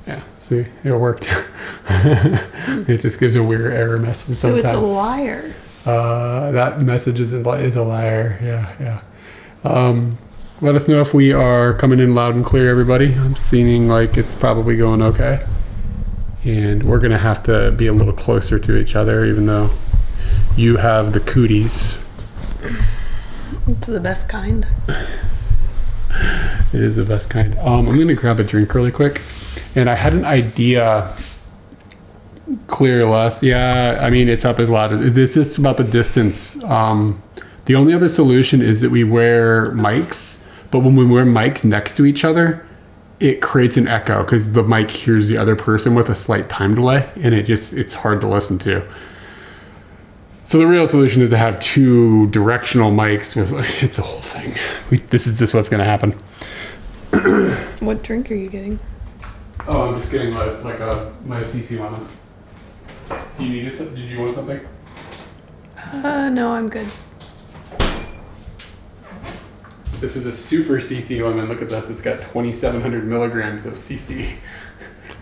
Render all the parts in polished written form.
Yeah, see, it worked. It just gives a weird error message sometimes. So it's a liar. That message is a liar. Yeah. Let us know if we are coming in loud and clear, everybody. I'm seeming like it's probably going okay. And we're going to have to be a little closer to each other, even though you have the cooties. It's the best kind. It is the best kind. I'm going to grab a drink really quick. And I had an idea, clear less. Yeah, I mean, it's up as loud as... It's just about the distance. The only other solution is that we wear mics. But when we wear mics next to each other, it creates an echo because the mic hears the other person with a slight time delay. And it's hard to listen to. So the real solution is to have two directional mics with... It's a whole thing. This is just what's going to happen. What drink are you getting? Oh, I'm just getting my CC lemon. Do you need it? Did you want something? No, I'm good. This is a super CC lemon. Look at this. It's got 2,700 milligrams of CC.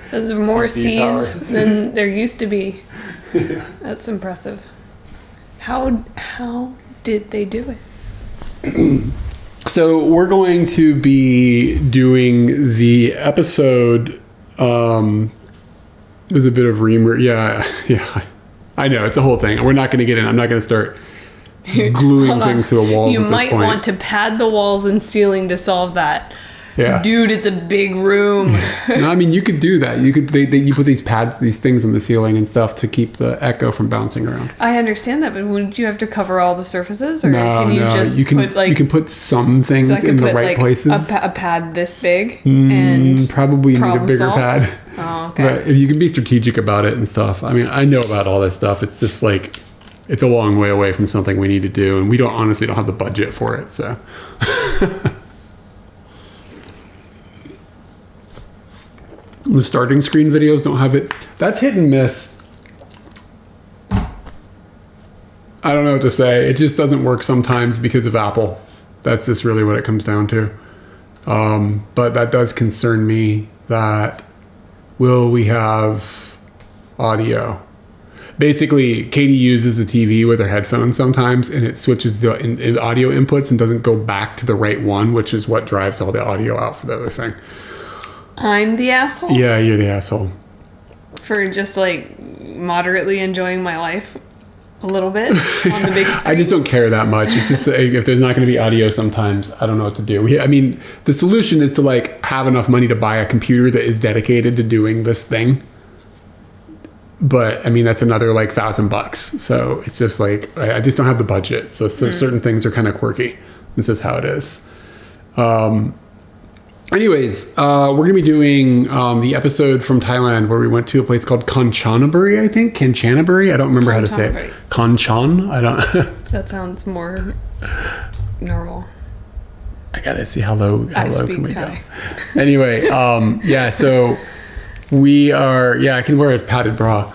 There's more C's than there used to be. Yeah. That's impressive. How did they do it? So we're going to be doing the episode. There's a bit of yeah. I know, it's a whole thing. We're not going to get in. I'm not going to start gluing things to the walls at this point. You might want to pad the walls and ceiling to solve that. Yeah. Dude, it's a big room. No, I mean, you could do that. You could you put these pads, these things on the ceiling and stuff to keep the echo from bouncing around. I understand that, but wouldn't you have to cover all the surfaces? Or no, can you just you can, put like... You can put some things in the right places. A pad this big and... Probably need a bigger pad. Oh, okay. But if you can be strategic about it and stuff. I mean, I know about all this stuff. It's just like... It's a long way away from something we need to do, and we honestly don't have the budget for it, so... The starting screen videos don't have it. That's hit and miss. I don't know what to say. It just doesn't work sometimes because of Apple. That's just really what it comes down to. But that does concern me that will we have audio? Basically, Katie uses the TV with her headphones sometimes, and it switches the audio inputs and doesn't go back to the right one, which is what drives all the audio out for the other thing. I'm the asshole? Yeah, you're the asshole. For just like moderately enjoying my life a little bit on the big screen. I just don't care that much. It's just if there's not going to be audio sometimes, I don't know what to do. I mean, the solution is to like have enough money to buy a computer that is dedicated to doing this thing. But I mean, that's another like $1,000. So it's just like, I just don't have the budget. So certain things are kind of quirky. This is how it is. Anyways, we're going to be doing the episode from Thailand where we went to a place called Kanchanaburi, I think. Kanchanaburi? I don't remember how to say it. Kanchan? I don't... That sounds more normal. I got to see how low can we Thai. go. Anyway, yeah, so we are... Yeah, I can wear a padded bra.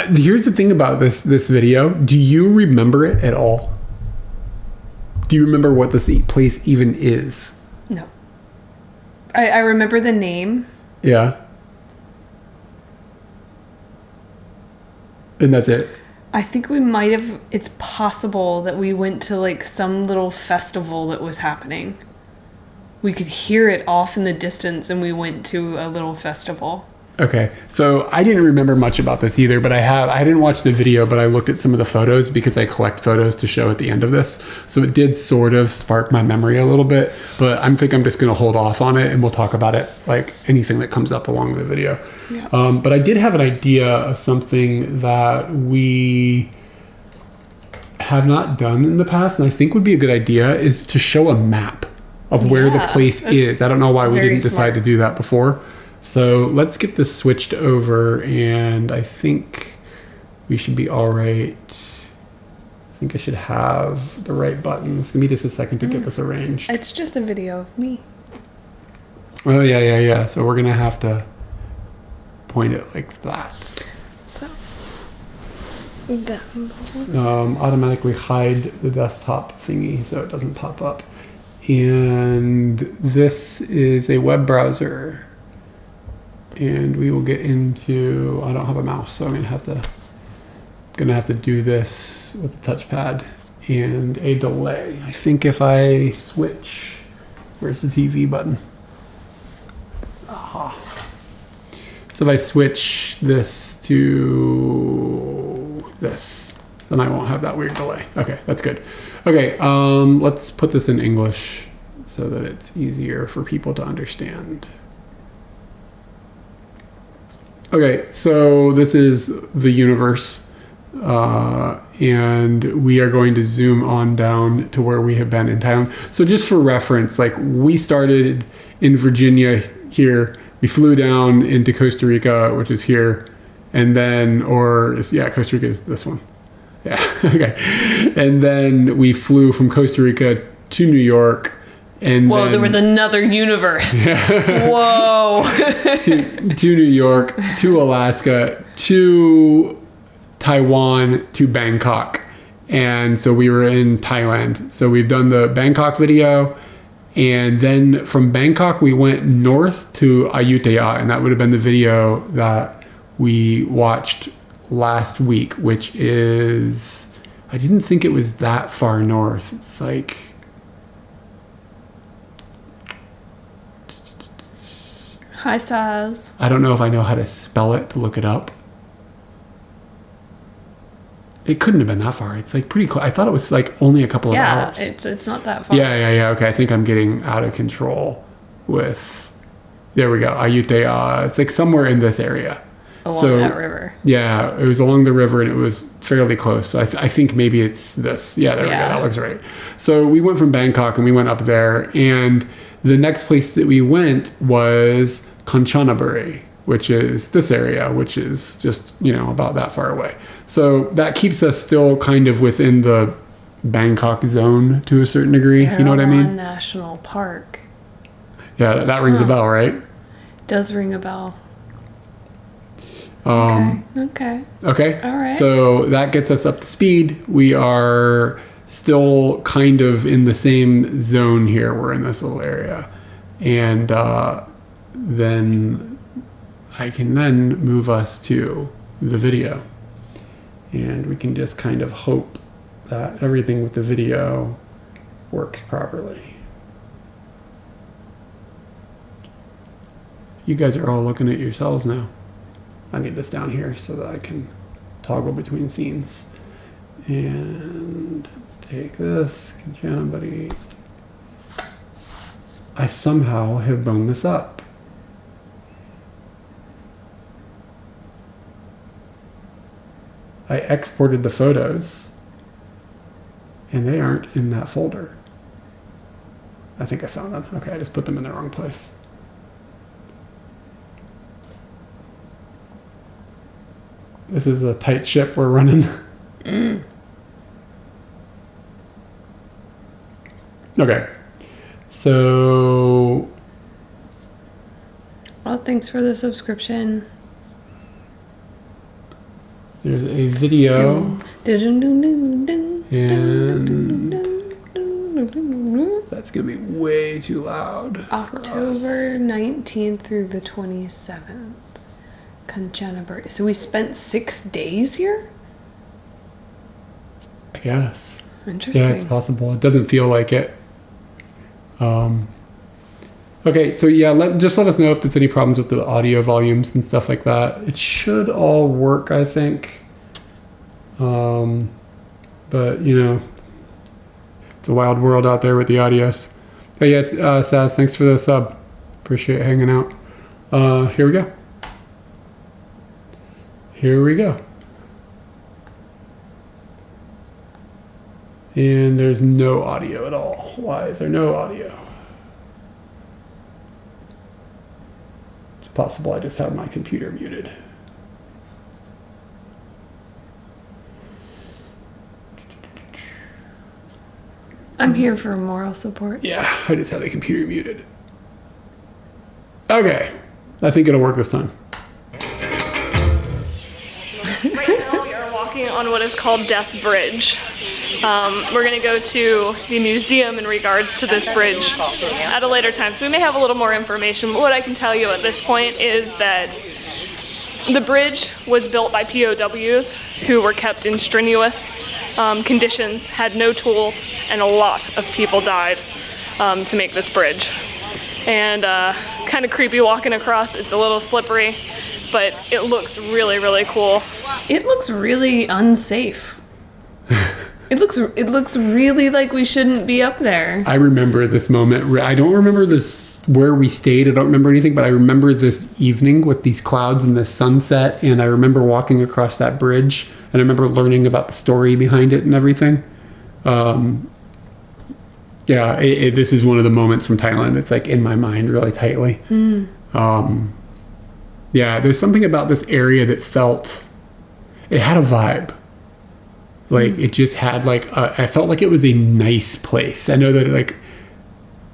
Here's the thing about this video. Do you remember it at all? Do you remember what this place even is? No. I remember the name. Yeah. And that's it? I think we might have... It's possible that we went to like some little festival that was happening. We could hear it off in the distance and we went to a little festival. Okay, so I didn't remember much about this either, but I didn't watch the video, but I looked at some of the photos because I collect photos to show at the end of this. So it did sort of spark my memory a little bit, but I think I'm just going to hold off on it and we'll talk about it, like anything that comes up along the video. Yeah. But I did have an idea of something that we have not done in the past, and I think would be a good idea, is to show a map of where the place is. I don't know why we didn't decide to do that before. So let's get this switched over, and I think we should be all right. I think I should have the right buttons. Give me just a second to get this arranged. It's just a video of me. Oh, yeah. So we're going to have to point it like that. So. Automatically hide the desktop thingy so it doesn't pop up. And this is a web browser. and we will get into, I don't have a mouse, so I'm gonna have to do this with a touchpad and a delay. I think if I switch, where's the TV button? Aha. So if I switch this to this, then I won't have that weird delay. Okay, that's good. Okay, let's put this in English so that it's easier for people to understand. Okay, so this is the universe, and we are going to zoom on down to where we have been in Thailand. So just for reference, like we started in Virginia here, we flew down into Costa Rica, which is here, and then, Costa Rica is this one. Yeah, okay. And then we flew from Costa Rica to New York. And whoa, there was another universe. Whoa. to New York, to Alaska, to Taiwan, to Bangkok. And so we were in Thailand. So we've done the Bangkok video. And then from Bangkok, we went north to Ayutthaya. And that would have been the video that we watched last week, which is, I didn't think it was that far north. It's like, hi, Saz. I don't know if I know how to spell it to look it up. It couldn't have been that far. It's like pretty close. I thought it was like only a couple of hours. Yeah, it's not that far. Yeah. Okay, I think I'm getting out of control with, there we go, Ayutthaya. It's like somewhere in this area. Along that river. Yeah, it was along the river and it was fairly close. So I think maybe it's this. Yeah, there we go. That looks right. So we went from Bangkok and we went up there. And the next place that we went was Kanchanaburi, which is this area, which is just, about that far away. So that keeps us still kind of within the Bangkok zone to a certain degree. You know what I mean? National Park. Yeah, that rings a bell, right? Does ring a bell. Okay. All right. So that gets us up to speed. We are still kind of in the same zone here. We're in this little area. And then I can then move us to the video. And we can just kind of hope that everything with the video works properly. You guys are all looking at yourselves now. I need this down here so that I can toggle between scenes. And take this, Kanchanaburi. I somehow have blown this up. I exported the photos and they aren't in that folder. I think I found them. Okay, I just put them in the wrong place. This is a tight ship we're running. Okay. So. Well, thanks for the subscription. There's a video. And that's going to be way too loud. October 19th through the 27th. Kanchanaburi. So we spent 6 days here? I guess. Interesting. Yeah, it's possible. It doesn't feel like it. Okay, so yeah, just let us know if there's any problems with the audio volumes and stuff like that. It should all work, I think. But, it's a wild world out there with the audios. But yeah, Saz, thanks for the sub. Appreciate hanging out. Here we go. And there's no audio at all. Why is there no audio? It's possible I just have my computer muted. I'm here for moral support. Yeah, I just have the computer muted. Okay, I think it'll work this time. Right now we are walking on what is called Death Bridge. We're going to go to the museum in regards to this bridge at a later time, so we may have a little more information. But what I can tell you at this point is that the bridge was built by POWs who were kept in strenuous conditions, had no tools, and a lot of people died to make this bridge. And kind of creepy walking across. It's a little slippery, but it looks really, really cool. It looks really unsafe. It looks really like we shouldn't be up there. I remember this moment. I don't remember this where we stayed. I don't remember anything, but I remember this evening with these clouds and the sunset, and I remember walking across that bridge, and I remember learning about the story behind it and everything. Yeah, this is one of the moments from Thailand that's like in my mind really tightly. Yeah, there's something about this area that it had a vibe. Like it just had like, I felt like it was a nice place. I know that like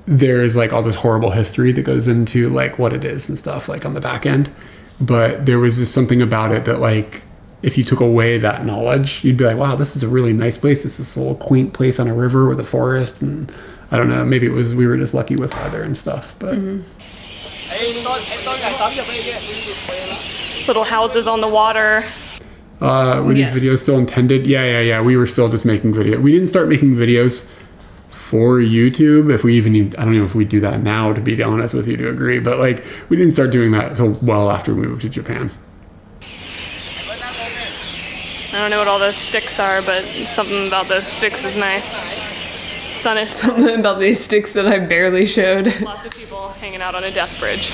there's like all this horrible history that goes into like what it is and stuff like on the back end. But there was just something about it that like, if you took away that knowledge, you'd be like, wow, this is a really nice place. It's this little quaint place on a river with a forest. And I don't know, maybe we were just lucky with weather and stuff, but. Little houses on the water. Were these videos still intended? Yeah. We were still just making video. We didn't start making videos for YouTube. If we even need, I don't know if we do that now, to be honest with you, to agree. But like, we didn't start doing that until well after we moved to Japan. I don't know what all those sticks are, but something about those sticks is nice. Sun is something about these sticks that I barely showed. Lots of people hanging out on a death bridge.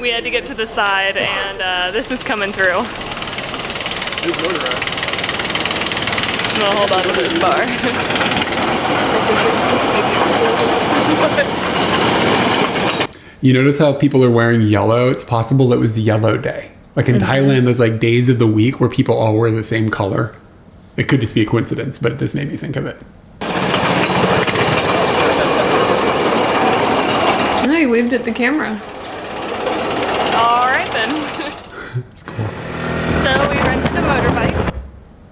We had to get to the side, and this is coming through. Well, hold on to this bar. You notice how people are wearing yellow? It's possible it was Yellow Day. Like in Thailand, there's like days of the week where people all wear the same color. It could just be a coincidence, but it just made me think of it. No, he waved at the camera. All right then. It's cool. So we rented a motorbike.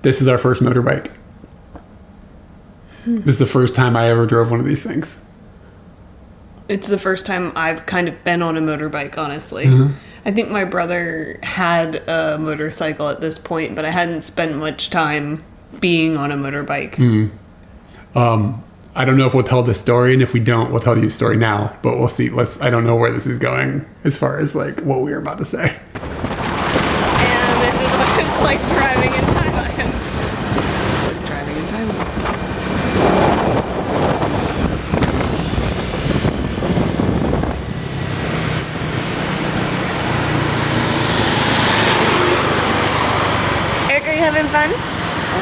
This is our first motorbike. This is the first time I ever drove one of these things. It's the first time I've kind of been on a motorbike, honestly. I think my brother had a motorcycle at this point, but I hadn't spent much time being on a motorbike. I don't know if we'll tell the story, and if we don't, we'll tell you the story now, but we'll see. I don't know where this is going as far as like what we were about to say. And this is what it's like driving in Thailand. It's like driving in Thailand. Eric, are you having fun?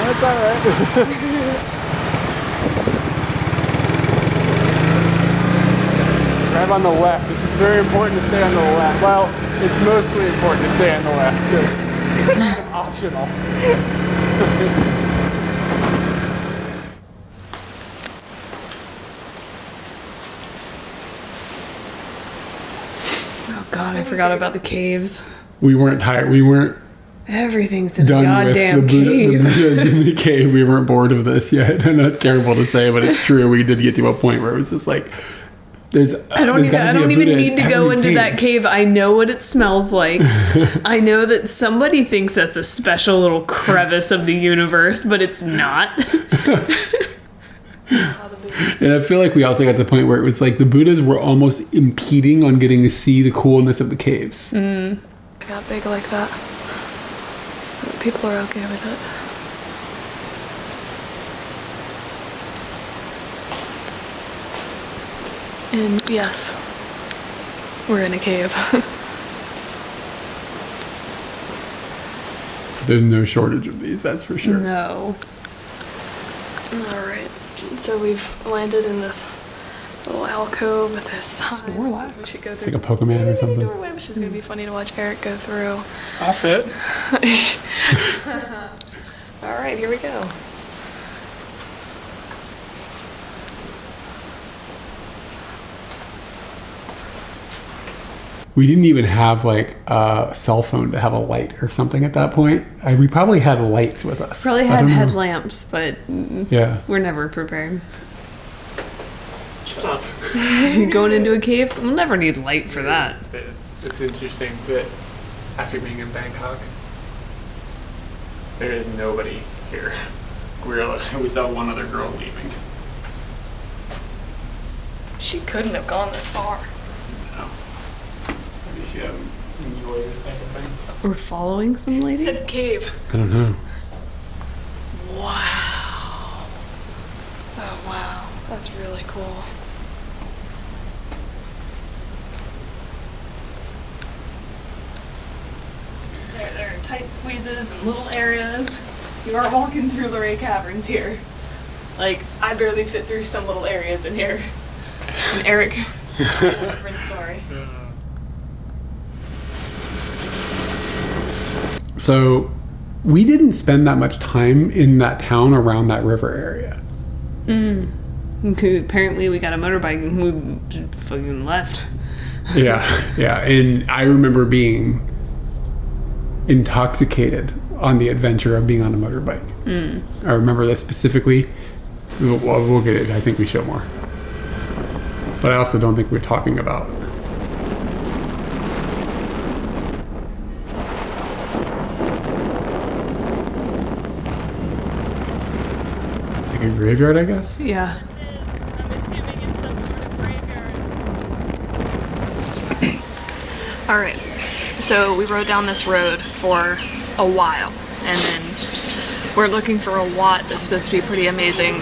That's all right. Drive on the left. This is very important to stay on the left. Well, it's mostly important to stay on the left because it's kind of optional. Oh god, I forgot about the caves. We weren't tired. We weren't Everything's in a done goddamn with cave. the Buddha's in the cave. We weren't bored of this yet. And that's terrible to say, but it's true. We did get to a point where it was just like, I don't even need to go into that cave. I know what it smells like. I know that somebody thinks that's a special little crevice of the universe, but it's not. And I feel like we also got to the point where it was like the Buddhas were almost impeding on getting to see the coolness of the caves. It got big like that. People are okay with it. And yes, we're in a cave. There's no shortage of these, that's for sure. No. Alright, so we've landed in this little alcove with this sign. Snorlax. We should go It's through like a Pokemon or something. doorway, which is going to be funny to watch Eric go through. I'll fit. Alright, here we go. we didn't even have like a cell phone to have a light or something at that point. We probably had lights with us. Probably had headlamps, but yeah, we're never prepared. Shut up. Going into a cave, we'll never need light for that. It's interesting that after being in Bangkok, there is nobody here. We saw one other girl leaving. She couldn't have gone this far. No. Maybe she doesn't enjoy this type of thing. We're following some lady? Said cave. I don't know. Wow. Oh wow, that's really cool. There are tight squeezes and little areas. You are walking through Luray Caverns here. Like, I barely fit through some little areas in here. And Eric, different story. So we didn't spend that much time in that town around that river area. Apparently we got a motorbike and we fucking left. Yeah. And I remember being intoxicated on the adventure of being on a motorbike. I remember that specifically. We'll get it. I think we show more. But I also don't think we're talking about. It's like a graveyard, I guess? Yeah. I'm assuming it's some sort of graveyard. Alright, so we rode down this road for a while, and then we're looking for a wat that's supposed to be pretty amazing.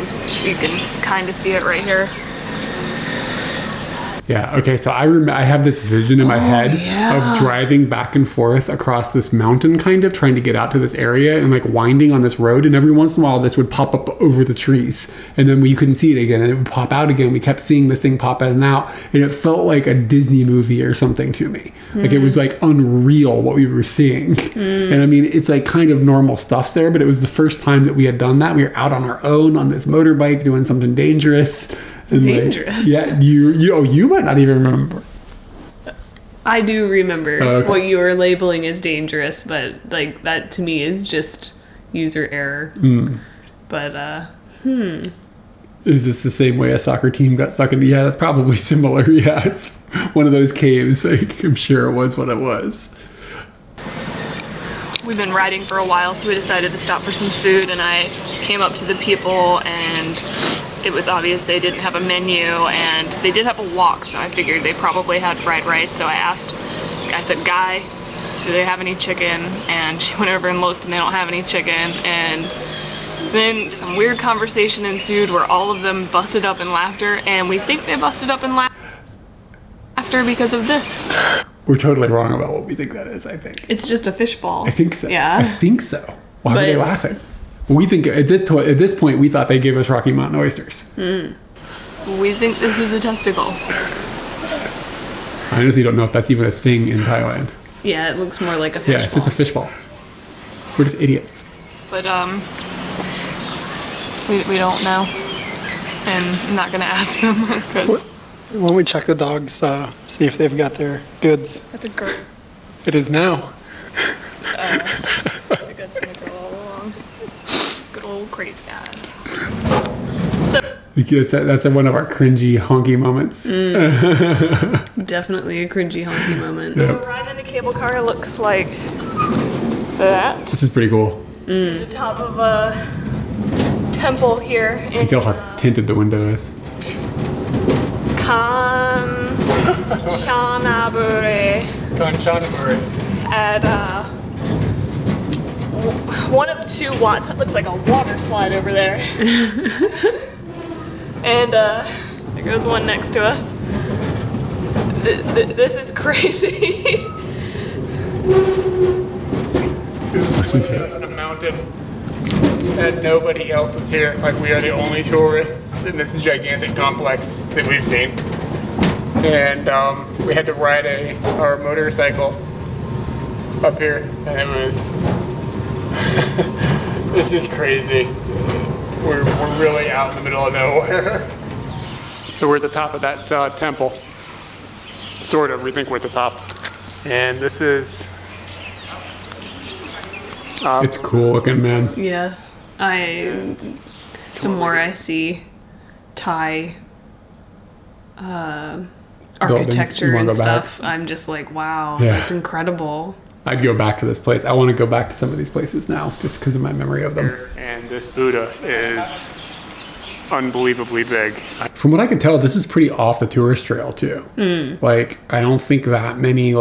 You can kind of see it right here. Yeah, okay, so I have this vision in my head of driving back and forth across this mountain, kind of trying to get out to this area and like winding on this road, and every once in a while this would pop up over the trees, and then you couldn't see it again, and it would pop out again. We kept seeing this thing pop in and out, and it felt like a Disney movie or something to me. Like it was like unreal what we were seeing. And I mean, it's like kind of normal stuff there, but it was the first time that we had done that. We were out on our own on this motorbike doing something dangerous. And Dangerous. Like, yeah, you might not even remember. I do remember Oh, okay. what you were labeling as dangerous, but like that to me is just user error. But Is this the same way a soccer team got sucked into? Yeah, that's probably similar. Yeah, it's one of those caves. Like, I'm sure it was what it was. We've been riding for a while, so we decided to stop for some food, and I came up to the people, and it was obvious they didn't have a menu, and they did have a wok, so I figured they probably had fried rice. So I said, Guy, do they have any chicken? And she went over and looked, and they don't have any chicken. And then some weird conversation ensued where all of them busted up in laughter, and we think they busted up in laughter because of this. We're totally wrong about what we think that is, I think. it's just a fishball. I think so. Yeah. I think so. Why were But- they laughing? We think at this point we thought they gave us Rocky Mountain oysters. We think this is a testicle. I honestly don't know if that's even a thing in Thailand. Yeah, it looks more like a Yeah, it's fishball. just a fishball. We're just idiots. But we don't know, and I'm not gonna ask them because Why don't we check the dogs, see if they've got their goods? that's a great. It is now. I think that's gonna go all along. Good old crazy guy. So Because that's one of our cringy honky moments. Definitely a cringy honky moment. Yeah. the ride in a cable car looks like that. This is pretty cool. To the top of a temple here You in can tell how tinted the window is. Kanchanaburi. Kanchanaburi. At one of two watts. That looks like a water slide over there. And there goes one next to us. This is crazy. This is Listen to on a mountain and nobody else is here. Like, we are the only tourists in this gigantic complex that we've seen. And we had to ride our motorcycle up here, and it was this is crazy. We're really out in the middle of nowhere. So we're at the top of that temple. Sort of. We think we're at the top. And this is It's cool looking, man. Yes. The more I see Thai architecture You wanna and go back? stuff, I'm just like, wow, Yeah. that's incredible. I'd go back to this place. I want to go back to some of these places now, just because of my memory of them. and this Buddha is unbelievably big. From what I can tell, this is pretty off the tourist trail too. Like, I don't think that many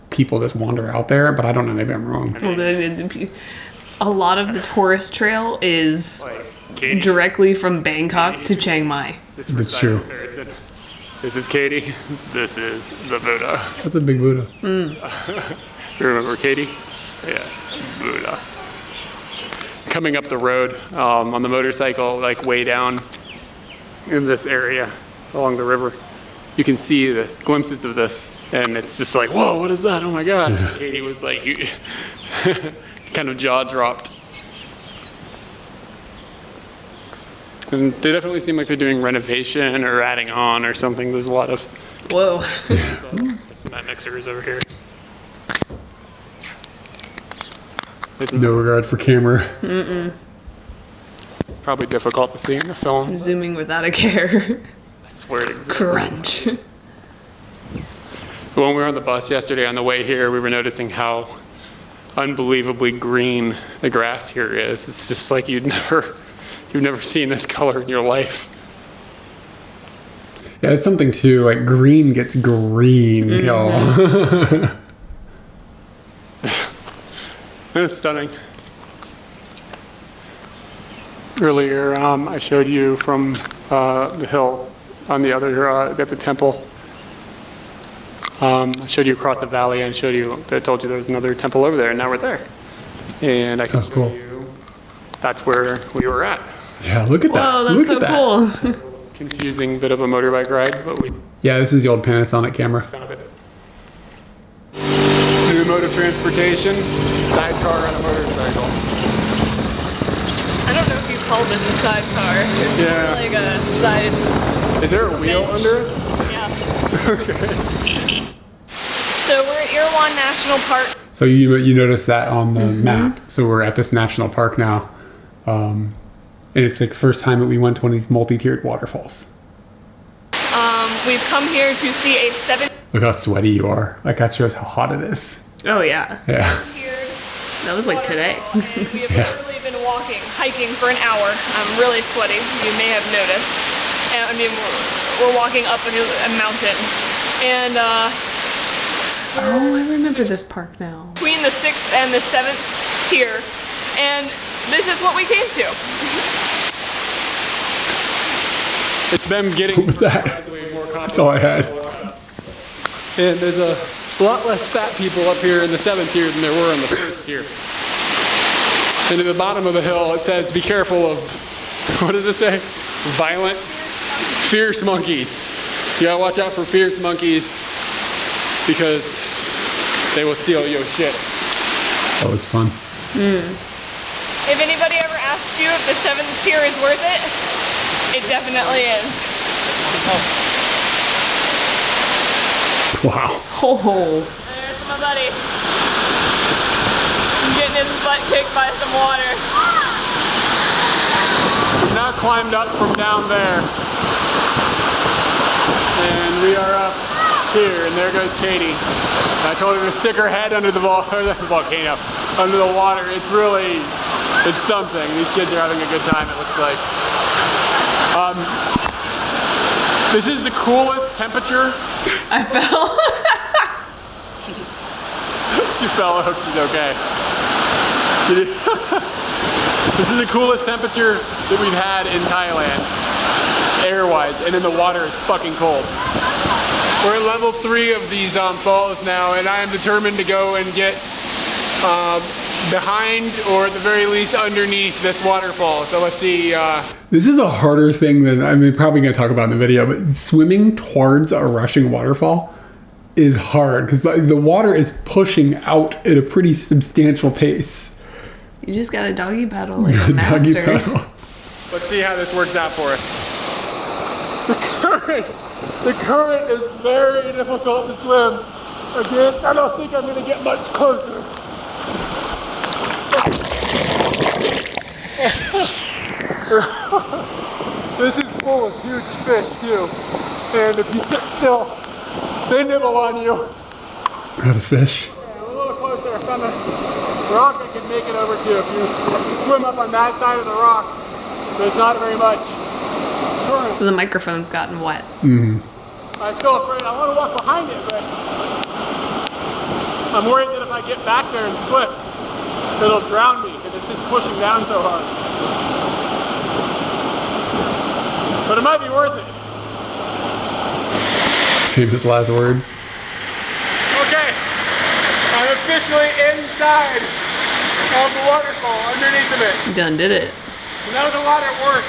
people just wander out there, but I don't know. Maybe I'm wrong. Well, a lot of the tourist trail is Like Katie, directly from Bangkok to Chiang Mai. this That's precise true. comparison. This is Katie. This is the Buddha. That's a big Buddha. You remember Katie? Yes, Buddha. Coming up the road on the motorcycle, like way down in this area along the river, you can see this glimpses of this, and it's just like, whoa, what is that? Oh my god! Katie was like, kind of jaw dropped. And they definitely seem like they're doing renovation or adding on or something. There's a lot of Whoa. cement mixers over here. No regard for camera. It's probably difficult to see in the film. Zooming without a care. I swear it exists. Crunch. When we were on the bus yesterday on the way here, we were noticing how unbelievably green the grass here is. It's just like you've never seen this color in your life. Yeah, it's something too. Like green gets green, y'all. It's stunning. Earlier, I showed you from the hill on the other, at the temple. I showed you across the valley and I told you there was another temple over there, and now we're there. And I can show cool. you, that's where we were at. Yeah, look at that. Whoa, that's look so at that. cool. Confusing bit of a motorbike ride, but we Yeah, this is the old Panasonic camera. found it. New mode of transportation, sidecar on a motorcycle. I don't know if you call this a sidecar. It's Yeah. more like a side. Is there a wheel bench. under it? Yeah. Okay. So we're at Irwan National Park. So you notice that on the map. So we're at this national park now. And it's like the first time that we went to one of these multi-tiered waterfalls. We've come here to see a 7-tiered Look how sweaty you are. Like that shows how hot it is. Oh, yeah. Yeah. That was like today. And we have literally been hiking for an hour. I'm really sweaty. You may have noticed. And, I mean, we're walking up a mountain. And Oh, I remember this park now. between the 6th and the 7th tier. And this is what we came to. It's them getting What was that? more That's all I had. And there's a lot less fat people up here in the 7th tier than there were in the 1st tier. And at the bottom of the hill, it says, be careful of, what does it say? Violent, fierce monkeys. You gotta watch out for fierce monkeys because they will steal your shit. That was fun. If anybody ever asks you if the 7th tier is worth it, it definitely is. Wow. Oh. There's my buddy. He's getting his butt kicked by some water. We've now climbed up from down there. And we are up here, and there goes Katie. I told her to stick her head under the volcano, under the water. It's something. These kids are having a good time, it looks like. This is the coolest temperature. I fell. She fell, I hope she's okay. This is the coolest temperature that we've had in Thailand, air-wise, and then the water is fucking cold. We're at level 3 of these falls now, and I am determined to go and get behind, or at the very least underneath, this waterfall. So let's see. This is a harder thing than probably going to talk about in the video, but swimming towards a rushing waterfall is hard because the water is pushing out at a pretty substantial pace. You just got a doggy paddle like a Doggy master. paddle. Let's see how this works out for us. The current is very difficult to swim. Again, I don't think I'm going to get much closer. This is full of huge fish too. And if you sit still, they nibble on you. Oh, the fish. Yeah, a little closer from the rock I can make it over to if you swim up on that side of the rock. But it's not very much. So the microphone's gotten wet. Mm-hmm. I'm still afraid. I want to walk behind it, but I'm worried that if I get back there and slip, it'll drown me because it's just pushing down so hard. But it might be worth it. Famous last words. Okay, I'm officially inside of the waterfall, underneath of it. Done did it. And that was a lot of work.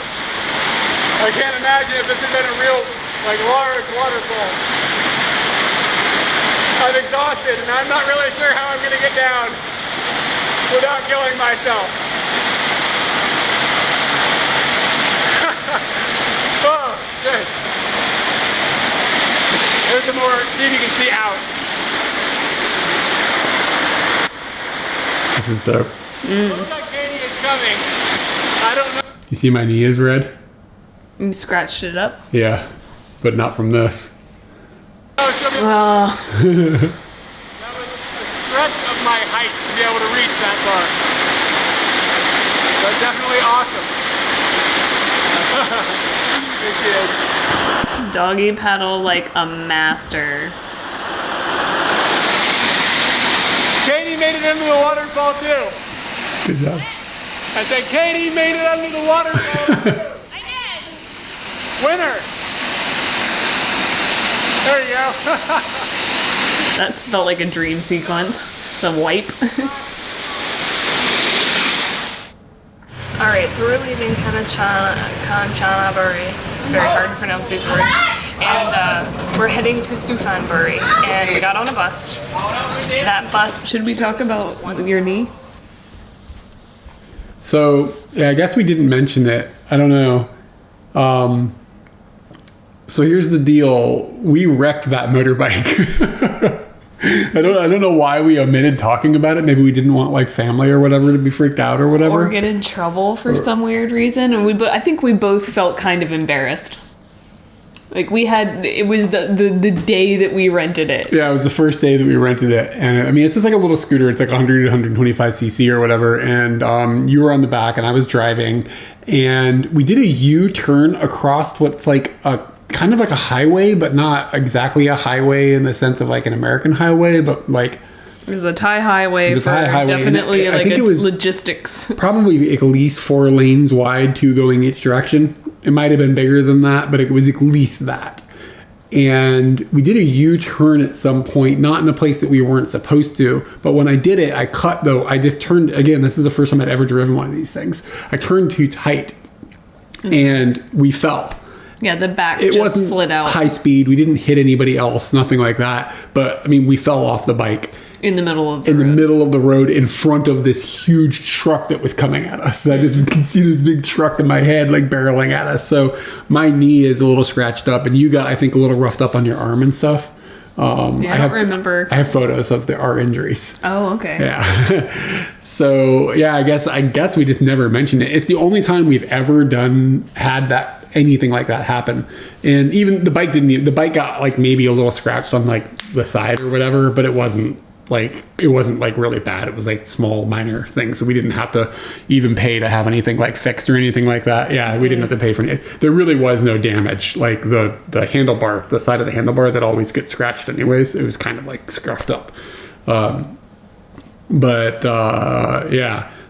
I can't imagine if this had been a real, like, large waterfall. I'm exhausted, and I'm not really sure how I'm going to get down without killing myself. Oh, shit. There's some more, see if you can see out. This is dope. Looks like Katie is coming. I don't know. You see my knee is red? You scratched it up. Yeah, but not from this. Oh, she'll be- Oh, That was a stretch of my height to be able to reach that far. That's definitely awesome. It is. doggy paddle like a master. Katie made it into the waterfall too. Good job. I said Katie made it under the waterfall too. I did. Winner. There you go. That felt like a dream sequence. The wipe. All right, so we're leaving Kanchanaburi. Very hard to pronounce these words. And we're heading to Suphanburi. And we got on a bus. That bus. Should we talk about your knee? So, yeah, I guess we didn't mention it. I don't know. So here's the deal. We wrecked that motorbike. I don't know why we omitted talking about it. Maybe we didn't want like family or whatever to be freaked out or whatever. Or get in trouble for some weird reason. And I think we both felt kind of embarrassed. Like it was the day that we rented it. Yeah, it was the first day that we rented it. And I mean, it's just like a little scooter. It's like 100 to 125 cc or whatever. And you were on the back and I was driving. And we did a U-turn across what's like a kind of like a highway, but not exactly a highway in the sense of like an American highway, but like It was a Thai highway. The Thai highway, definitely and I like think a it was logistics. probably at least 4 lanes wide, 2 going each direction. It might have been bigger than that, but it was at least that. And we did a U-turn at some point, not in a place that we weren't supposed to. But when I did it, I just turned, again, this is the first time I'd ever driven one of these things. I turned too tight and we fell. Yeah, the back It just wasn't slid out high speed. We didn't hit anybody else, nothing like that. But I mean, we fell off the bike in the middle of the in road. the middle of the road in front of this huge truck that was coming at us. I just can see this big truck in my head like barreling at us. So my knee is a little scratched up, and you got, I think, a little roughed up on your arm and stuff. Yeah, I don't remember. I have photos of our injuries. Oh, okay. Yeah. So yeah, I guess we just never mentioned it. It's the only time we've ever had anything like that happen. And even the bike got like maybe a little scratched on like the side or whatever, but it wasn't like really bad. It was like small minor things. So we didn't have to even pay to have anything like fixed or anything like that. Yeah, we didn't have to pay for it. There really was no damage. Like the handlebar, the side of the handlebar that always gets scratched anyways, it was kind of like scuffed up. Yeah,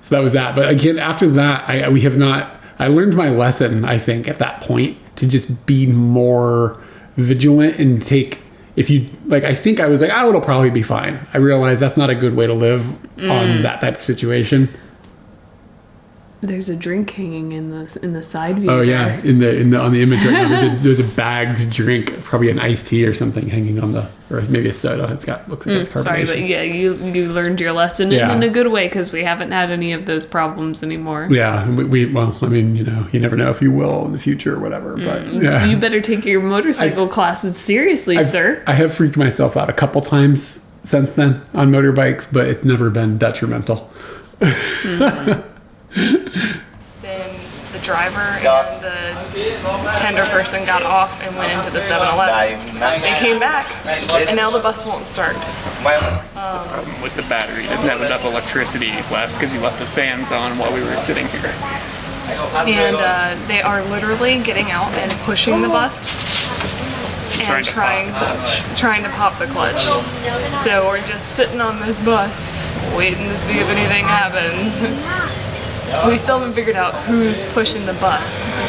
so that was that. But again, after that, I learned my lesson, I think, at that point, to just be more vigilant and I think I was like, it'll probably be fine. I realized that's not a good way to live on that type of situation. There's a drink hanging in the side view. Oh yeah, on the image right now, there's a bagged drink, probably an iced tea or something hanging or maybe a soda. Looks like it's carbonation. Sorry, but yeah, you learned your lesson in a good way, because we haven't had any of those problems anymore. Yeah, well, I mean, you never know if you will in the future or whatever. But You better take your motorcycle classes seriously, sir. I have freaked myself out a couple times since then on motorbikes, but it's never been detrimental. Then the driver and the tender person got off and went into the 7-Eleven. They came back, and now the bus won't start. With the battery, it doesn't have enough electricity left because you left the fans on while we were sitting here. And they are literally getting out and pushing the bus and trying to pop the clutch. So we're just sitting on this bus waiting to see if anything happens. We still haven't figured out who's pushing the bus.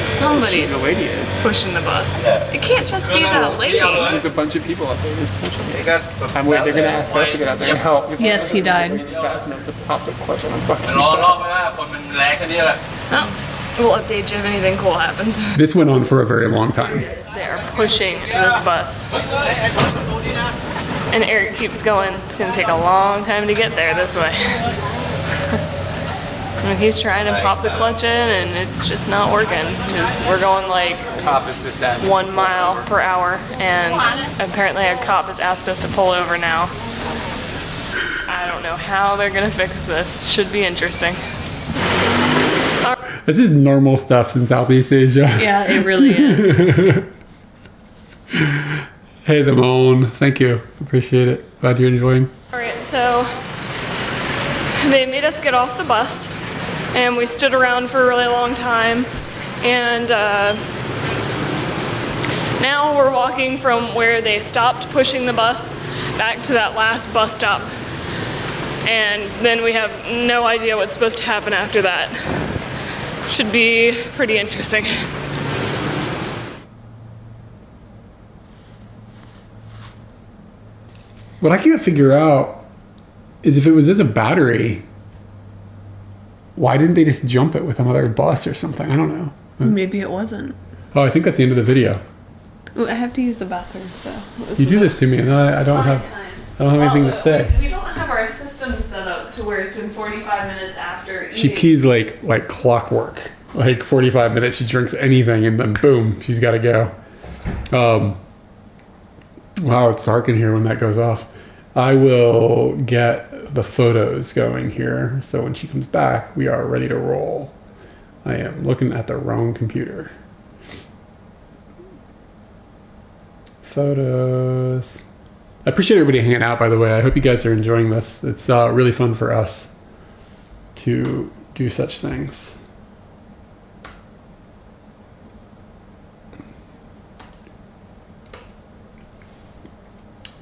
Somebody's The lady is. pushing the bus. It can't just be that lady. There's a bunch of people up there just pushing it. I'm waiting. They're gonna ask us to get out there and help. Yes, he died. Fast enough to pop the clutch on a fucking รอ bus. ไม่ได้คนมันแรงแค่นี้แหละ Well, we'll update you if anything cool happens. This went on for a very long time. They are pushing this bus. And Eric keeps going. It's going to take a long time to get there this way. And he's trying to pop the clutch in, and it's just not working. We're going like Cop is just asking. 1 mile per hour, and apparently a cop has asked us to pull over now. I don't know how they're going to fix this. Should be interesting. This is normal stuff in Southeast Asia. Yeah, it really is. Hey, the moan. Thank you. Appreciate it. Glad you're enjoying. All right, so they made us get off the bus, and we stood around for a really long time, and now we're walking from where they stopped pushing the bus back to that last bus stop, and then we have no idea what's supposed to happen after that. Should be pretty interesting. What I can't figure out is if it was as a battery, why didn't they just jump it with another bus or something? I don't know. Maybe it wasn't. Oh, I think that's the end of the video. Ooh, I have to use the bathroom, so. You do this to me, and I don't have anything to say. We don't have our system set up to where it's been 45 minutes after She pees like clockwork. Like 45 minutes, she drinks anything, and then boom, she's got to go. Wow, it's dark in here when that goes off. I will get the photos going here, so when she comes back, we are ready to roll. I am looking at the wrong computer. Photos. I appreciate everybody hanging out, by the way. I hope you guys are enjoying this. It's really fun for us to do such things.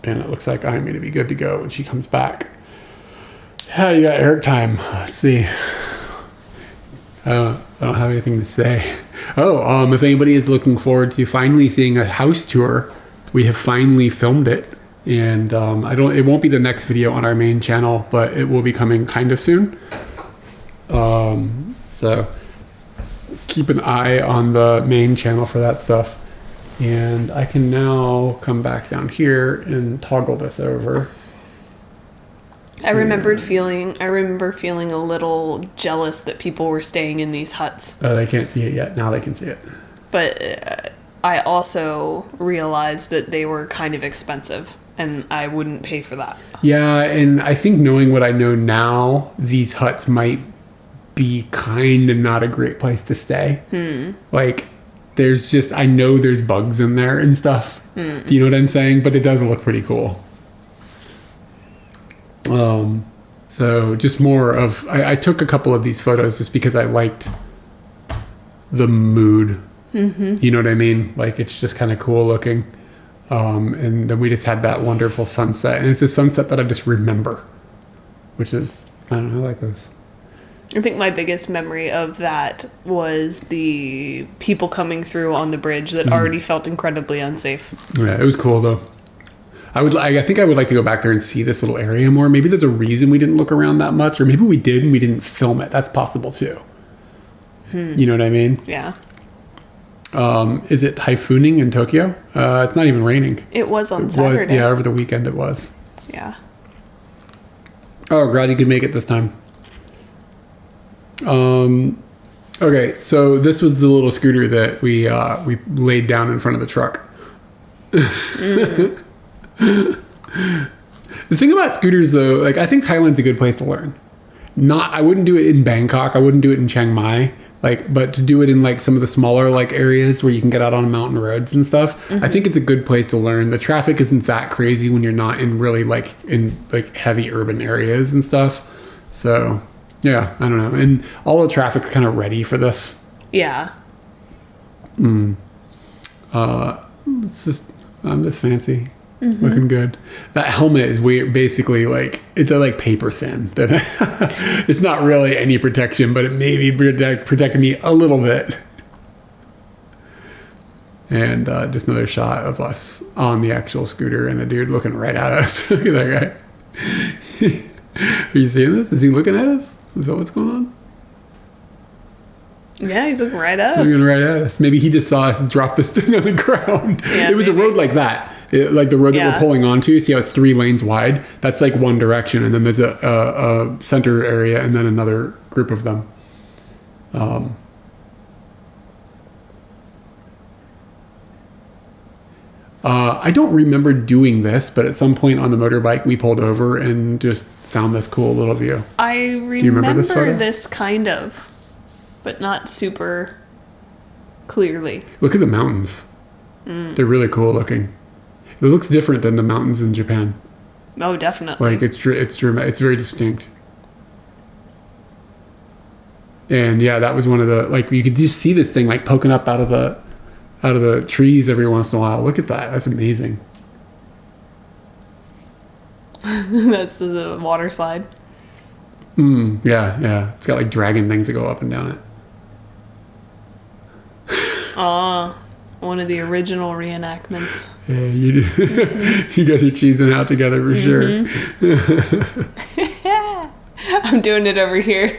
And it looks like I'm going to be good to go when she comes back. Yeah, you got Eric time. Let's see. I don't have anything to say. Oh, if anybody is looking forward to finally seeing a house tour, we have finally filmed it. And it won't be the next video on our main channel, but it will be coming kind of soon. So keep an eye on the main channel for that stuff. And I can now come back down here and toggle this over. I remember feeling a little jealous that people were staying in these huts. Oh, they can't see it yet. Now they can see it. But I also realized that they were kind of expensive, and I wouldn't pay for that. Yeah, and I think knowing what I know now, these huts might be kind of not a great place to stay. Like, I know there's bugs in there and stuff. Do you know what I'm saying? But it does look pretty cool. So just more of, I took a couple of these photos just because I liked the mood. You know what I mean? Like, it's just kind of cool looking. And then we just had that wonderful sunset. And it's a sunset that I just remember, which is, I don't know, I like those. I think my biggest memory of that was the people coming through on the bridge that already felt incredibly unsafe. Yeah, it was cool though. I think I would like to go back there and see this little area more. Maybe there's a reason we didn't look around that much, or maybe we did and we didn't film it. That's possible too. You know what I mean? Yeah. Is it typhooning in Tokyo? It's not even raining. It was on Saturday. Yeah, over the weekend it was. Yeah. Oh, glad you could make it this time. Okay, so this was the little scooter that we laid down in front of the truck. The thing about scooters, though, like I think Thailand's a good place to learn. I wouldn't do it in Bangkok. I wouldn't do it in Chiang Mai. Like, but to do it in like some of the smaller like areas where you can get out on mountain roads and stuff, I think it's a good place to learn. The traffic isn't that crazy when you're not in really like in like heavy urban areas and stuff. So yeah, I don't know. And all the traffic's kind of ready for this. Yeah. It's just I'm just fancy. Looking good. That helmet is weird. Basically, like it's like paper thin. It's not really any protection, but it maybe protected me a little bit. And just another shot of us on the actual scooter and a dude looking right at us. Look at that guy. Are you seeing this? Is he looking at us? Is that what's going on? Yeah, he's looking right at us. Looking right at us. Maybe he just saw us drop this thing on the ground. Yeah, it was maybe. a road like that. Like the road that Yeah. we're pulling onto. See how it's 3 lanes wide? That's like one direction. And then there's a center area and then another group of them. I don't remember doing this, but at some point on the motorbike, we pulled over and just found this cool little view. I remember this photo? this kind of, but not super clearly. Look at the mountains. They're really cool looking. It looks different than the mountains in Japan. Oh, definitely. Like it's dramatic. It's very distinct. And yeah, that was one of the like you could just see this thing like poking up out of the trees every once in a while. Look at that. That's amazing. That's the water slide. Yeah. It's got like dragon things that go up and down it. Aw, one of the original reenactments. Yeah, you guys are cheesing out together for sure. I'm doing it over here.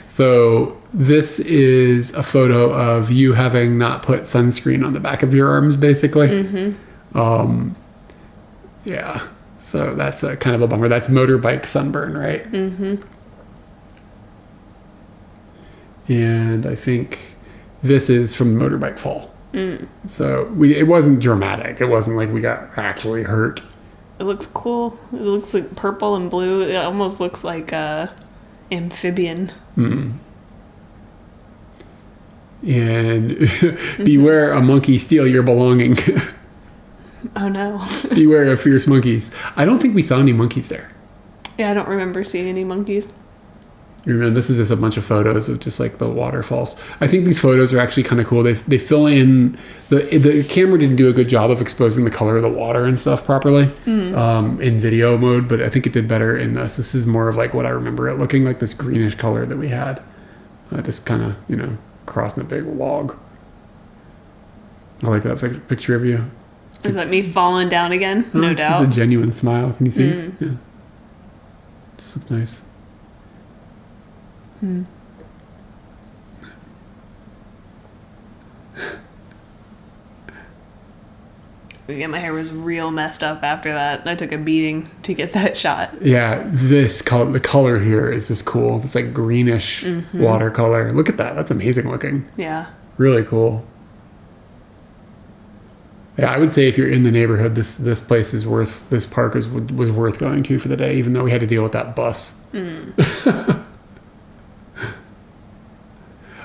So this is a photo of you having not put sunscreen on the back of your arms, basically. Yeah. So that's a kind of a bummer. That's motorbike sunburn, right? And I think this is from motorbike fall. So it wasn't dramatic. It wasn't like we got actually hurt. It looks cool. It looks like purple and blue. It almost looks like amphibian. And beware a monkey steal your belonging. Oh no. Beware of fierce monkeys. I don't think we saw any monkeys there. Yeah, I don't remember seeing any monkeys. You remember, this is just a bunch of photos of just like the waterfalls. I think these photos are actually kind of cool. They fill in the camera didn't do a good job of exposing the color of the water and stuff properly in video mode, but I think it did better in this. This is more of like what I remember it looking like, this greenish color that we had, just kind of crossing a big log. I like that picture of you. Is that me falling down again? No It's doubt. just a genuine smile. Can you see it? Yeah. Just looks nice. Yeah, my hair was real messed up after that. I took a beating to get that shot. Yeah, the color here is just cool. It's like greenish watercolor. Look at that. That's amazing looking. Yeah. Really cool. Yeah, I would say if you're in the neighborhood, this place is worth. This park was worth going to for the day, even though we had to deal with that bus.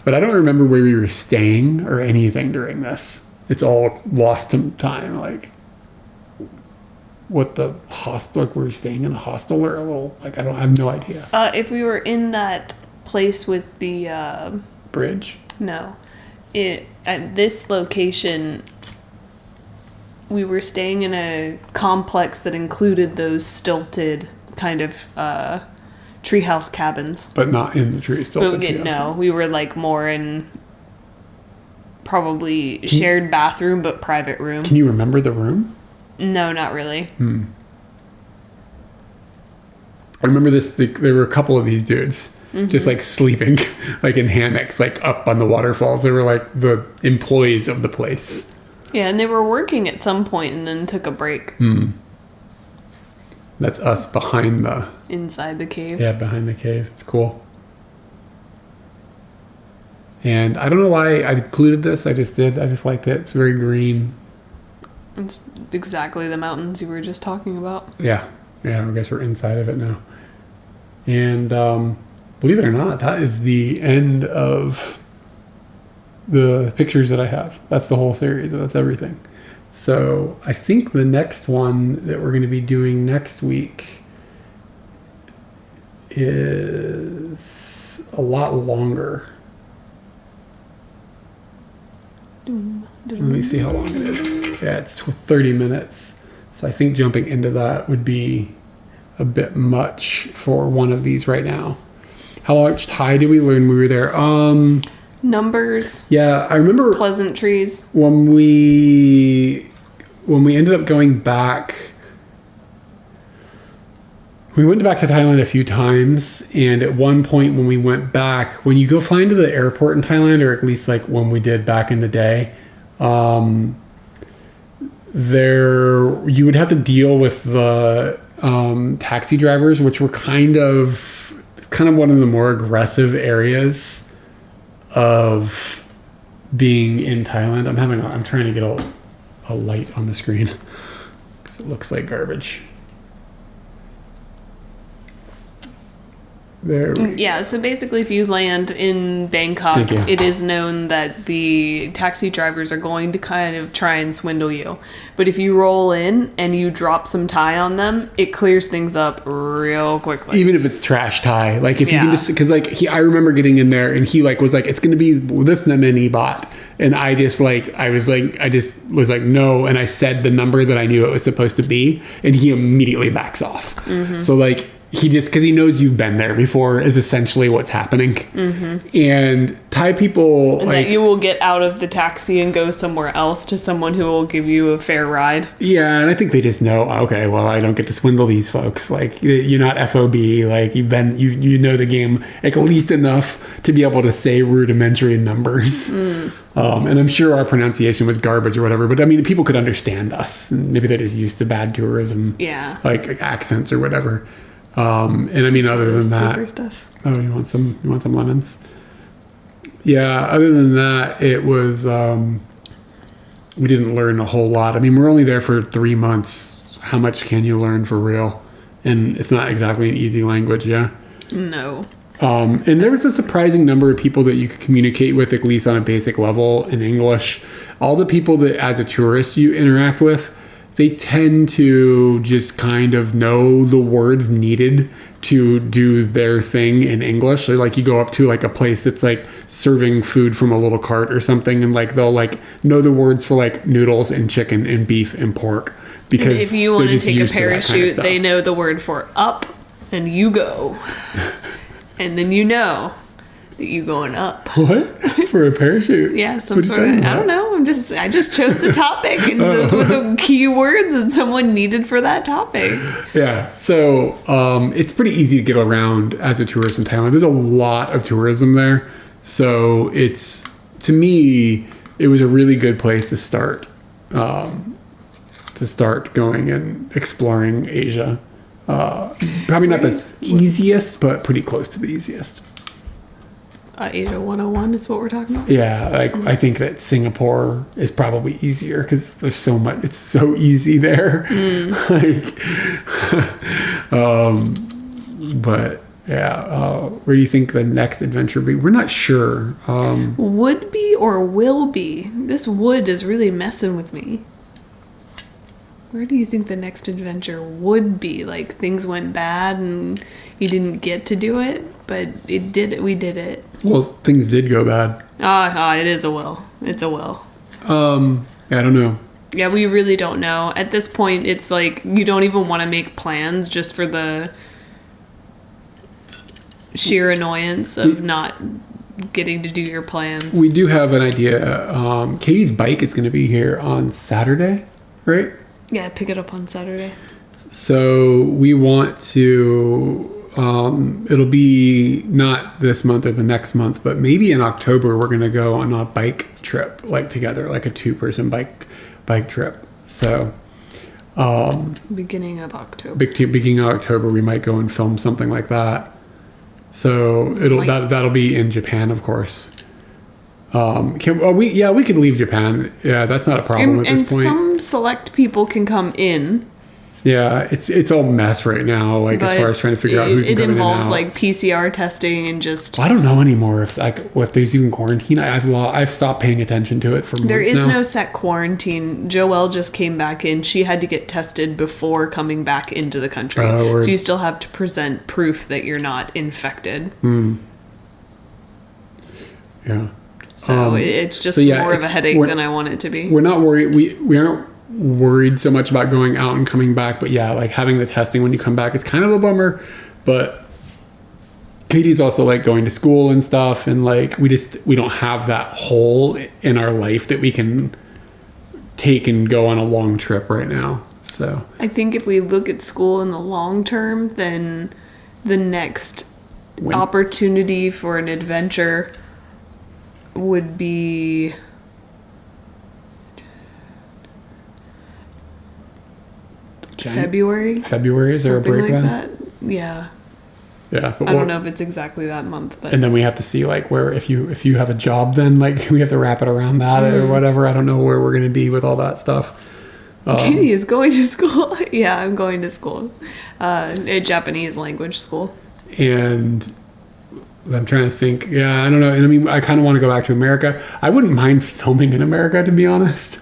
But I don't remember where we were staying or anything during this. It's all lost to time. Like, what the hostel? Like, were we staying in a hostel or a little? Like, I have no idea. If we were in that place with the Bridge. no, at this location, we were staying in a complex that included those stilted kind of treehouse cabins. But not in the tree. Still, No, we were like more in probably shared bathroom but private room. Can you remember the room? No, not really. I remember this. There were a couple of these dudes just like sleeping, like in hammocks, like up on the waterfalls. They were like the employees of the place. Yeah, and they were working at some point and then took a break That's us behind the inside the cave. behind the cave. It's cool. And I don't know why I included this. I just did. I just liked it. It's very green. It's exactly the mountains you were just talking about. Yeah. Yeah, I guess we're inside of it now. And believe it or not, that is the end of the pictures that I have. That's the whole series. That's everything. So I think the next one that we're going to be doing next week is a lot longer. Let me see how long it is. Yeah, it's 30 minutes. So I think jumping into that would be a bit much for one of these right now. How much Thai did we learn when we were there? Numbers. Yeah, I remember Pleasantries. when we ended up going back. We went back to Thailand a few times, and at one point when we went back, when you go fly into the airport in Thailand, or at least like when we did back in the day, there you would have to deal with the taxi drivers, which were kind of one of the more aggressive areas of being in Thailand. I'm trying to get a light on the screen because it looks like garbage. Yeah, so basically if you land in Bangkok, Thank you. it is known that the taxi drivers are going to kind of try and swindle you. But if you roll in and you drop some Thai on them, it clears things up real quickly. Even if it's trash Thai, like if you can Yeah. just, because like I remember getting in there and he like was like, it's going to be this many baht. And I just was like, no. And I said the number that I knew it was supposed to be. And he immediately backs off. Mm-hmm. So like, he just, because he knows you've been there before, is essentially what's happening. Mm-hmm. And Thai people, And like, that you will get out of the taxi and go somewhere else to someone who will give you a fair ride. yeah, and I think they just know, okay, well, I don't get to swindle these folks. Like, you're not FOB. Like, you know the game at least enough to be able to say rudimentary numbers. And I'm sure our pronunciation was garbage or whatever, but I mean, people could understand us. And maybe they're just used to bad tourism, Yeah. like accents or whatever. And I mean, other than that, Super stuff. oh, you want some lemons? Yeah. Other than that, it was, we didn't learn a whole lot. I mean, we're only there for 3 months. How much can you learn for real? And it's not exactly an easy language. Yeah. No. And there was a surprising number of people that you could communicate with, at least on a basic level, in English. All the people that as a tourist you interact with, they tend to just kind of know the words needed to do their thing in English. Like you go up to like a place that's like serving food from a little cart or something, and like they'll like know the words for like noodles and chicken and beef and pork, because If you want they're to just take a used to that kind of parachute, stuff. they know the word for up, and you go. And then you know that you going up. What? For a parachute? Yeah, some What are you sort of, talking I don't about? know. I just chose the topic, and those were the key words that someone needed for that topic. Yeah, so it's pretty easy to get around as a tourist in Thailand. There's a lot of tourism there, so to me, it was a really good place to start going and exploring Asia. Probably not the easiest, but pretty close to the easiest. Asia 101 is what we're talking about. Yeah, like I think that Singapore is probably easier because there's so much. It's so easy there. But yeah, where do you think the next adventure will be? We're not sure. Would be or will be? This would is really messing with me. Where do you think the next adventure would be? Like things went bad and you didn't get to do it, but it did. We did it. Well, things did go bad. It is a will. It's a will. I don't know. Yeah, we really don't know. At this point, it's like you don't even want to make plans just for the sheer annoyance of not getting to do your plans. We do have an idea. Katie's bike is going to be here on Saturday, right? Yeah, pick it up on Saturday. So we want to, it'll be not this month or the next month, but maybe in October we're going to go on a bike trip, like together, like a 2-person bike trip. So Beginning of October. beginning of October, we might go and film something like that. So that'll be in Japan, of course. we could leave Japan. Yeah, that's not a problem at And this point. some select people can come in. Yeah, it's all mess right now. Like as But far as trying to figure out who can it come in and involves out. like PCR testing and just I don't know anymore if there's even quarantine. I've stopped paying attention to it for months there is now. no set quarantine. Joelle just came back in. She had to get tested before coming back into the country. Oh, word. So you still have to present proof that you're not infected. Yeah. So it's just so yeah, more of a it's- headache we're- than I want it to be. We're not worried. We aren't worried so much about going out and coming back, but yeah, like having the testing when you come back is kind of a bummer. But Katie's also like going to school and stuff, and like we don't have that hole in our life that we can take and go on a long trip right now. So I think if we look at school in the long term, then the next opportunity for an adventure would be February. February, is there a Something break like then? that. Yeah. Yeah, but I don't know if it's exactly that month, but And then we have to see like where if you have a job, then like we have to wrap it around that or whatever. I don't know where we're gonna be with all that stuff. Katie is going to school. Yeah, I'm going to school. A Japanese language school. And I'm trying to think. Yeah, I don't know. And I mean, I kind of want to go back to America. I wouldn't mind filming in America, to be honest.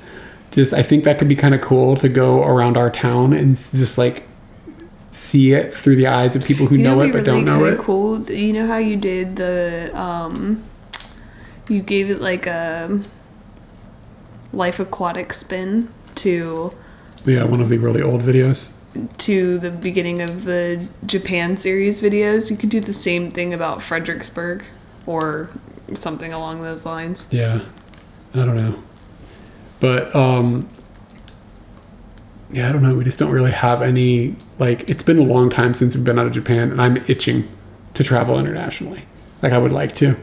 I think that could be kind of cool to go around our town and just like see it through the eyes of people who know it but don't know it. Cool. You know how you did the you gave it like a life aquatic spin to Yeah, one of the really old videos. the beginning of the Japan series videos. You could do the same thing about Fredericksburg or something along those lines. Yeah, I don't know. But yeah, I don't know. We just don't really have any, like, it's been a long time since we've been out of Japan, and I'm itching to travel internationally. Like, I would like to.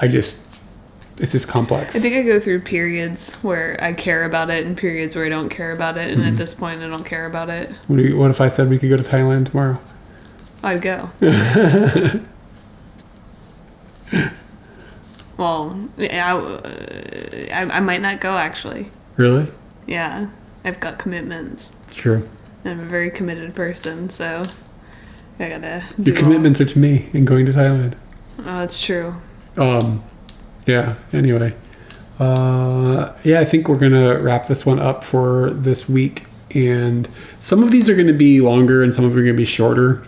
It's just complex. I think I go through periods where I care about it and periods where I don't care about it, and at this point I don't care about it. What if I said we could go to Thailand tomorrow? I'd go. Well, I might not go actually. Really? Yeah, I've got commitments. It's true. I'm a very committed person, so I gotta Your do commitments are to me and going to Thailand. Oh, that's true. Yeah, anyway. Yeah, I think we're going to wrap this one up for this week. And some of these are going to be longer and some of them are going to be shorter.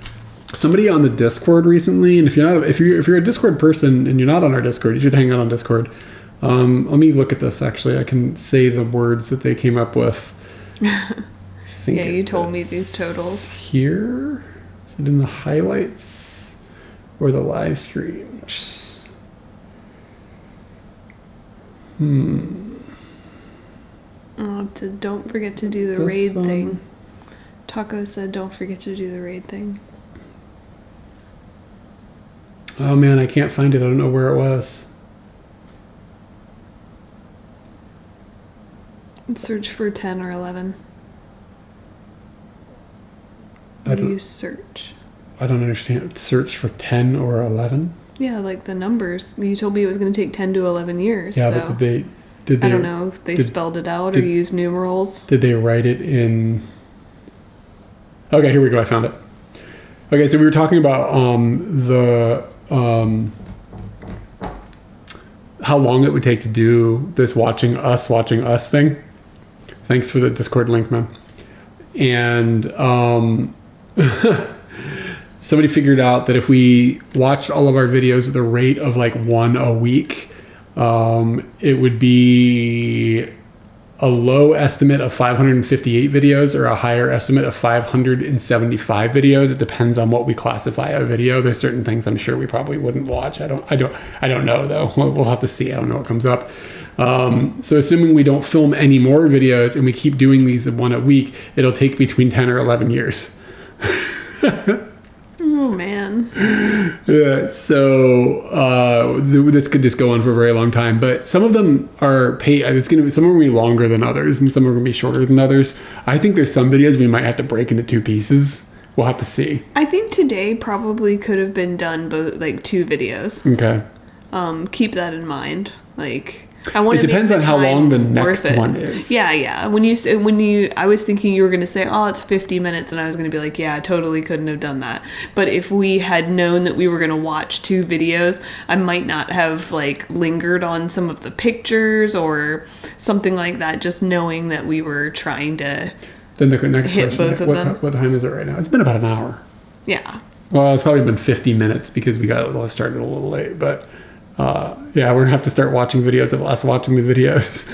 Somebody on the Discord recently, and if you're a Discord person and you're not on our Discord, you should hang out on Discord. Let me look at this, actually. I can say the words that they came up with. Yeah, you told me these totals. Here? Is it in the highlights or the live streams? Oh, don't forget to do the This raid one. thing. Taco said don't forget to do the raid thing. Oh man, I can't find it. I don't know where it was. Search for 10 or 11. I don't- Use search. I don't understand. Search for 10 or 11? Yeah, like the numbers. You told me it was going to take 10 to 11 years. Yeah, so but did they I don't know if they did- spelled it out or did- used numerals. Did they write it in? Okay, here we go. I found it. Okay, so we were talking about how long it would take to do this watching us thing. Thanks for the Discord link, man. And somebody figured out that if we watched all of our videos at the rate of like one a week, it would be a low estimate of 558 videos or a higher estimate of 575 videos. It depends on what we classify a video. There's certain things I'm sure we probably wouldn't watch. I don't know though. We'll have to see. I don't know what comes up. So assuming we don't film any more videos and we keep doing these one a week, it'll take between 10 or 11 years. Oh, man. Yeah, so this could just go on for a very long time, but some of them are some are gonna be longer than others, and some are gonna be shorter than others. I think there's some videos we might have to break into two pieces. We'll have to see. I think today probably could have been done both, like 2 videos. Okay. Keep that in mind. Like, I want It to. depends make on the how long the time next worth it. one is. Yeah. I was thinking you were going to say, oh, it's 50 minutes, and I was going to be like, yeah, I totally couldn't have done that. But if we had known that we were going to watch 2 videos, I might not have like lingered on some of the pictures or something like that. Just knowing that we were trying to. Then the next Hit question, both of them. what time is it right now? It's been about an hour. Yeah. Well, it's probably been 50 minutes because we started a little late, but yeah, we're gonna have to start watching videos of us watching the videos.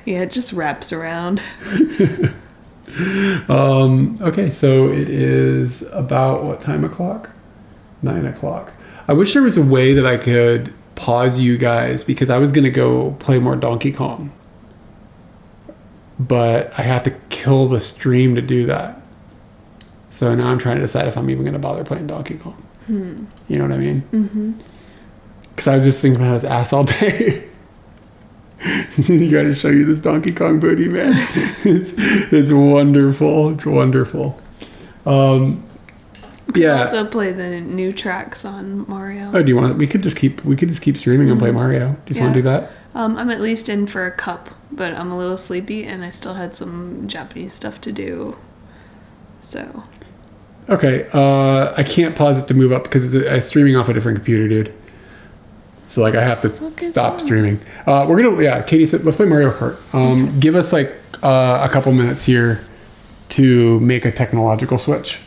Yeah, it just wraps around. Okay, so it is about what time o'clock? 9 o'clock. I wish there was a way that I could pause you guys because I was gonna go play more Donkey Kong, but I have to kill the stream to do that. So now I'm trying to decide if I'm even gonna bother playing Donkey Kong. You know what I mean? Mm-hmm. Because I was just thinking about his ass all day. You gotta show you this Donkey Kong booty, man. It's wonderful. It's wonderful. Yeah. Also play the new tracks on Mario. Oh, do you want? We could just keep streaming and play Mario. Do you just want to do that? I'm at least in for a cup, but I'm a little sleepy, and I still had some Japanese stuff to do. So. Okay. I can't pause it to move up because it's streaming off a different computer, dude. So like I have to stop streaming. We're gonna Katie said let's play Mario Kart. Give us like a couple minutes here to make a technological switch.